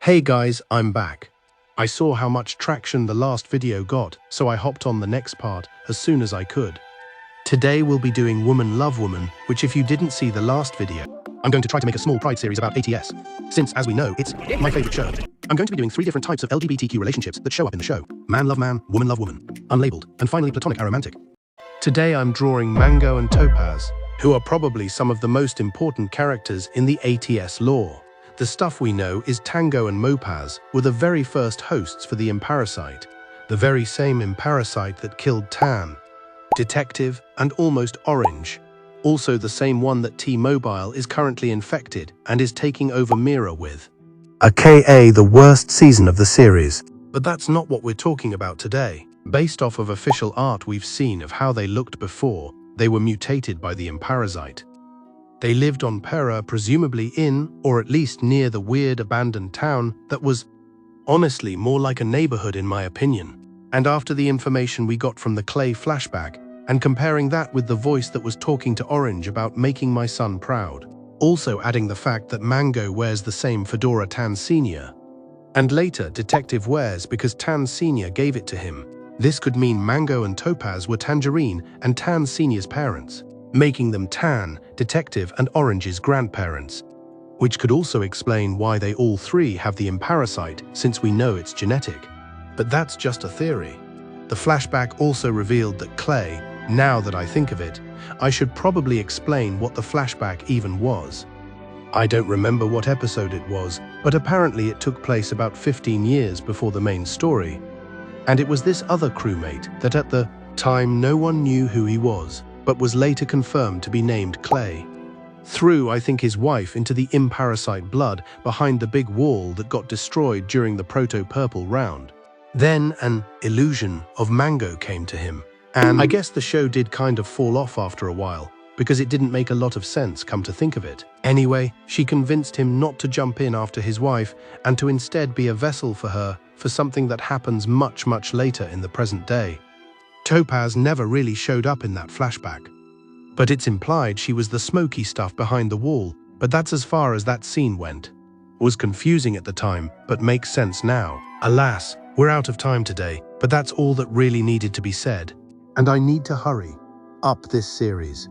Hey guys, I'm back. I saw how much traction the last video got, so I hopped on the next part as soon as I could. Today we'll be doing Woman Love Woman, which if you didn't see the last video, I'm going to try to make a small pride series about ATS, since as we know, it's my favorite show. I'm going to be doing 3 different types of LGBTQ relationships that show up in the show. Man love man, woman love woman, unlabeled, and finally platonic aromantic. Today I'm drawing Mango and Topaz, who are probably some of the most important characters in the ATS lore. The stuff we know is Tango and Mopaz were the very first hosts for the Imparasite, the very same Imparasite that killed Tan, Detective, and almost Orange, also the same one that T-Mobile is currently infected and is taking over Mira with. AKA the worst season of the series. But that's not what we're talking about today. Based off of official art we've seen of how they looked before, they were mutated by the Imparasite. They lived on Pera, presumably in, or at least near the weird abandoned town that was, honestly, more like a neighborhood in my opinion. And after the information we got from the Clay flashback, and comparing that with the voice that was talking to Orange about making my son proud, also adding the fact that Mango wears the same fedora Tan Sr., and later Detective wears because Tan Sr. gave it to him. This could mean Mango and Topaz were Tangerine and Tan Sr.'s parents, making them Tan, Detective, and Orange's grandparents, which could also explain why they all 3 have the Imparasite, since we know it's genetic. But that's just a theory. The flashback also revealed that Clay, now that I think of it, I should probably explain what the flashback even was. I don't remember what episode it was, but apparently it took place about 15 years before the main story. And it was this other crewmate that at the time no one knew who he was, but was later confirmed to be named Clay. Threw, I think, his wife into the Imparasite blood behind the big wall that got destroyed during the Proto-Purple round. Then an illusion of Mango came to him, and I guess the show did kind of fall off after a while, because it didn't make a lot of sense, come to think of it. Anyway, she convinced him not to jump in after his wife, and to instead be a vessel for her for something that happens much, much later in the present day. Topaz never really showed up in that flashback, but it's implied she was the smoky stuff behind the wall, but that's as far as that scene went. Was confusing at the time, but makes sense now. Alas, we're out of time today, but that's all that really needed to be said. And I need to hurry up this series.